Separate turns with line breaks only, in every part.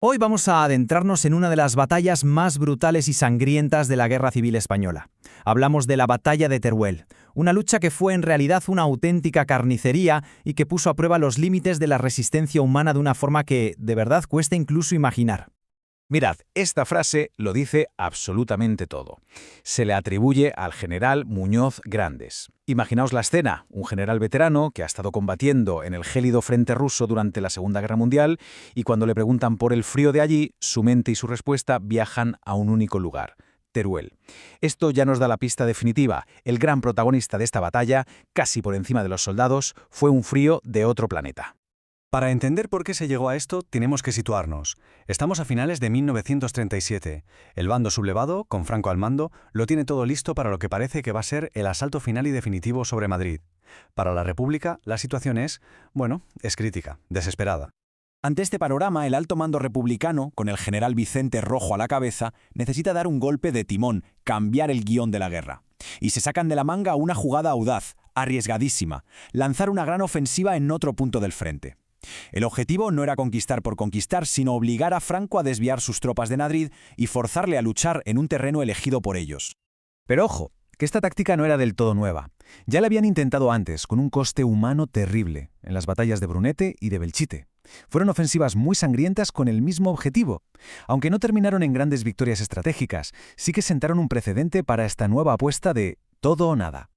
Hoy vamos a adentrarnos en una de las batallas más brutales y sangrientas de la Guerra Civil Española. Hablamos de la Batalla de Teruel, una lucha que fue en realidad una auténtica carnicería y que puso a prueba los límites de la resistencia humana de una forma que, de verdad, cuesta incluso imaginar.
Mirad, esta frase lo dice absolutamente todo. Se le atribuye al general Muñoz Grandes. Imaginaos la escena, un general veterano que ha estado combatiendo en el gélido frente ruso durante la Segunda Guerra Mundial y cuando le preguntan por el frío de allí, su mente y su respuesta viajan a un único lugar, Teruel. Esto ya nos da la pista definitiva. El gran protagonista de esta batalla, casi por encima de los soldados, fue un frío de otro planeta.
Para entender por qué se llegó a esto, tenemos que situarnos. Estamos a finales de 1937. El bando sublevado, con Franco al mando, lo tiene todo listo para lo que parece que va a ser el asalto final y definitivo sobre Madrid. Para la República, la situación es crítica, desesperada.
Ante este panorama, el alto mando republicano, con el general Vicente Rojo a la cabeza, necesita dar un golpe de timón, cambiar el guión de la guerra. Y se sacan de la manga una jugada audaz, arriesgadísima, lanzar una gran ofensiva en otro punto del frente. El objetivo no era conquistar por conquistar, sino obligar a Franco a desviar sus tropas de Madrid y forzarle a luchar en un terreno elegido por ellos.
Pero ojo, que esta táctica no era del todo nueva. Ya la habían intentado antes, con un coste humano terrible, en las batallas de Brunete y de Belchite. Fueron ofensivas muy sangrientas con el mismo objetivo. Aunque no terminaron en grandes victorias estratégicas, sí que sentaron un precedente para esta nueva apuesta de todo o nada.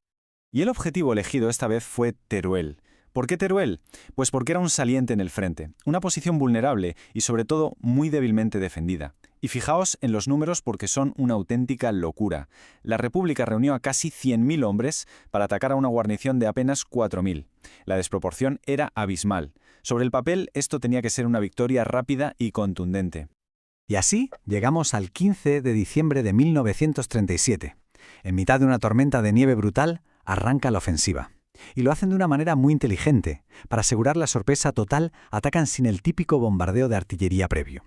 Y el objetivo elegido esta vez fue Teruel. ¿Por qué Teruel? Pues porque era un saliente en el frente, una posición vulnerable y sobre todo muy débilmente defendida. Y fijaos en los números porque son una auténtica locura. La República reunió a casi 100.000 hombres para atacar a una guarnición de apenas 4.000. La desproporción era abismal. Sobre el papel, esto tenía que ser una victoria rápida y contundente.
Y así llegamos al 15 de diciembre de 1937. En mitad de una tormenta de nieve brutal, arranca la ofensiva. Y lo hacen de una manera muy inteligente. Para asegurar la sorpresa total, atacan sin el típico bombardeo de artillería previo.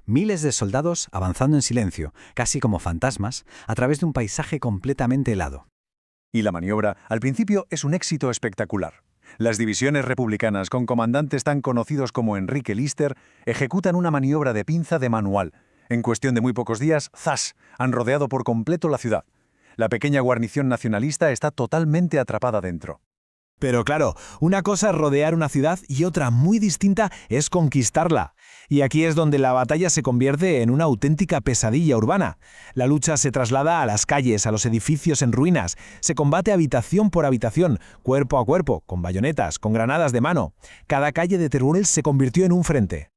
Miles de soldados avanzando en silencio, casi como fantasmas, a través de un paisaje completamente helado.
Y la maniobra, al principio, es un éxito espectacular. Las divisiones republicanas, con comandantes tan conocidos como Enrique Lister, ejecutan una maniobra de pinza de manual. En cuestión de muy pocos días, ¡zas!, han rodeado por completo la ciudad. La pequeña guarnición nacionalista está totalmente atrapada dentro.
Pero claro, una cosa es rodear una ciudad y otra muy distinta es conquistarla. Y aquí es donde la batalla se convierte en una auténtica pesadilla urbana. La lucha se traslada a las calles, a los edificios en ruinas. Se combate habitación por habitación, cuerpo a cuerpo, con bayonetas, con granadas de mano. Cada calle de Teruel se convirtió en un frente.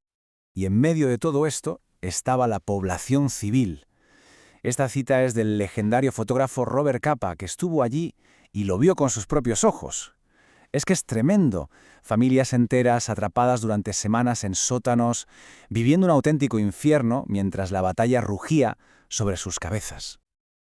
Y en medio de todo esto estaba la población civil. Esta cita es del legendario fotógrafo Robert Capa, que estuvo allí y lo vio con sus propios ojos. Es que es tremendo. Familias enteras atrapadas durante semanas en sótanos, viviendo un auténtico infierno mientras la batalla rugía sobre sus cabezas.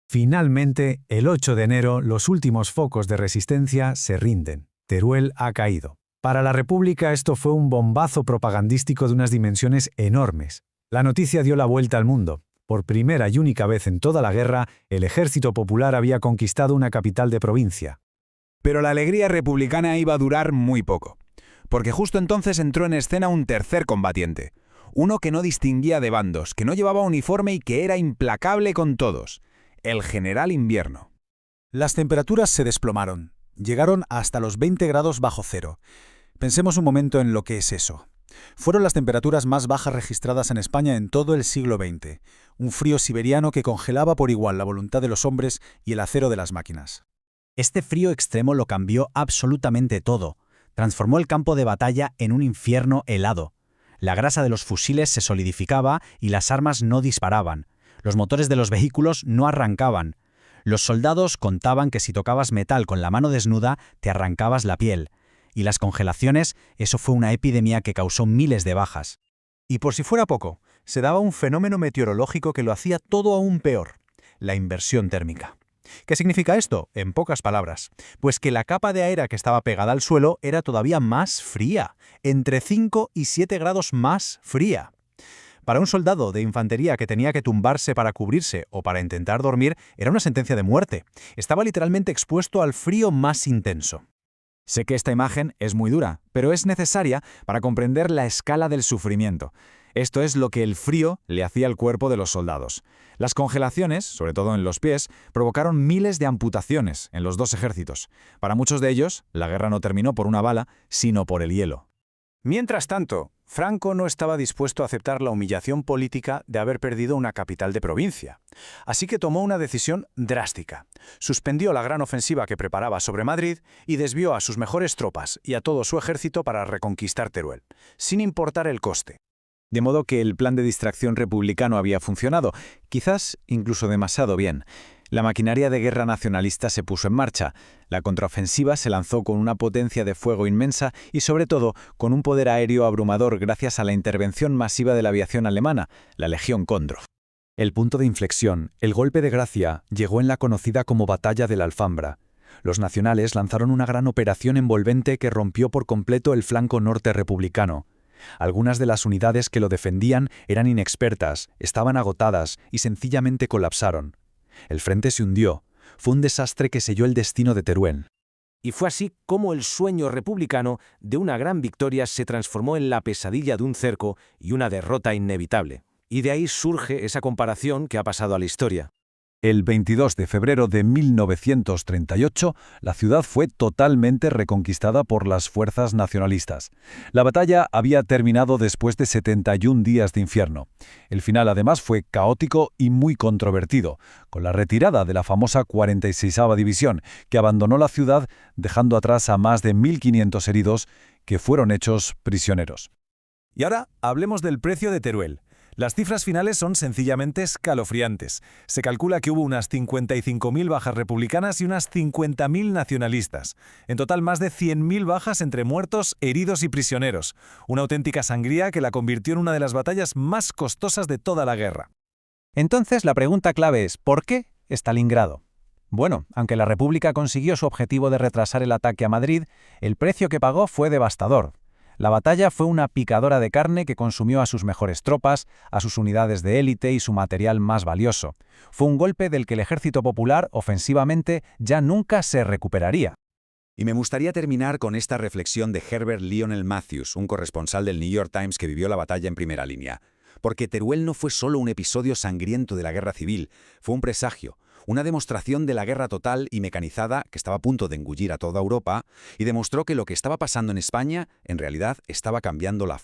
Finalmente, el 8 de enero, los últimos focos de resistencia se rinden. Teruel ha caído. Para la República esto fue un bombazo propagandístico de unas dimensiones enormes. La noticia dio la vuelta al mundo. Por primera y única vez en toda la guerra, el ejército popular había conquistado una capital de provincia.
Pero la alegría republicana iba a durar muy poco, porque justo entonces entró en escena un tercer combatiente, uno que no distinguía de bandos, que no llevaba uniforme y que era implacable con todos, el general Invierno.
Las temperaturas se desplomaron, llegaron hasta los 20 grados bajo cero. Pensemos un momento en lo que es eso. Fueron las temperaturas más bajas registradas en España en todo el siglo XX, un frío siberiano que congelaba por igual la voluntad de los hombres y el acero de las máquinas.
Este frío extremo lo cambió absolutamente todo. Transformó el campo de batalla en un infierno helado. La grasa de los fusiles se solidificaba y las armas no disparaban. Los motores de los vehículos no arrancaban. Los soldados contaban que si tocabas metal con la mano desnuda, te arrancabas la piel. Y las congelaciones, eso fue una epidemia que causó miles de bajas.
Y por si fuera poco, se daba un fenómeno meteorológico que lo hacía todo aún peor: la inversión térmica. ¿Qué significa esto? En pocas palabras, pues que la capa de aire que estaba pegada al suelo era todavía más fría, entre 5 y 7 grados más fría. Para un soldado de infantería que tenía que tumbarse para cubrirse o para intentar dormir, era una sentencia de muerte. Estaba literalmente expuesto al frío más intenso.
Sé que esta imagen es muy dura, pero es necesaria para comprender la escala del sufrimiento.
Esto es lo que el frío le hacía al cuerpo de los soldados. Las congelaciones, sobre todo en los pies, provocaron miles de amputaciones en los dos ejércitos. Para muchos de ellos, la guerra no terminó por una bala, sino por el hielo.
Mientras tanto, Franco no estaba dispuesto a aceptar la humillación política de haber perdido una capital de provincia. Así que tomó una decisión drástica. Suspendió la gran ofensiva que preparaba sobre Madrid y desvió a sus mejores tropas y a todo su ejército para reconquistar Teruel, sin importar el coste.
De modo que el plan de distracción republicano había funcionado, quizás incluso demasiado bien. La maquinaria de guerra nacionalista se puso en marcha. La contraofensiva se lanzó con una potencia de fuego inmensa y, sobre todo, con un poder aéreo abrumador gracias a la intervención masiva de la aviación alemana, la Legión Kondor.
El punto de inflexión, el golpe de gracia, llegó en la conocida como Batalla de la Alfambra. Los nacionales lanzaron una gran operación envolvente que rompió por completo el flanco norte republicano. Algunas de las unidades que lo defendían eran inexpertas, estaban agotadas y sencillamente colapsaron. El frente se hundió. Fue un desastre que selló el destino de Teruel.
Y fue así como el sueño republicano de una gran victoria se transformó en la pesadilla de un cerco y una derrota inevitable. Y de ahí surge esa comparación que ha pasado a la historia.
El 22 de febrero de 1938, la ciudad fue totalmente reconquistada por las fuerzas nacionalistas. La batalla había terminado después de 71 días de infierno. El final, además, fue caótico y muy controvertido, con la retirada de la famosa 46ª División, que abandonó la ciudad dejando atrás a más de 1.500 heridos que fueron hechos prisioneros.
Y ahora hablemos del precio de Teruel. Las cifras finales son sencillamente escalofriantes. Se calcula que hubo unas 55.000 bajas republicanas y unas 50.000 nacionalistas. En total, más de 100.000 bajas entre muertos, heridos y prisioneros. Una auténtica sangría que la convirtió en una de las batallas más costosas de toda la guerra.
Entonces, la pregunta clave es, ¿por qué Stalingrado? Bueno, aunque la República consiguió su objetivo de retrasar el ataque a Madrid, el precio que pagó fue devastador. La batalla fue una picadora de carne que consumió a sus mejores tropas, a sus unidades de élite y su material más valioso. Fue un golpe del que el ejército popular, ofensivamente, ya nunca se recuperaría.
Y me gustaría terminar con esta reflexión de Herbert Lionel Matthews, un corresponsal del New York Times que vivió la batalla en primera línea. Porque Teruel no fue solo un episodio sangriento de la guerra civil, fue un presagio, una demostración de la guerra total y mecanizada que estaba a punto de engullir a toda Europa, y demostró que lo que estaba pasando en España, en realidad, estaba cambiando la faz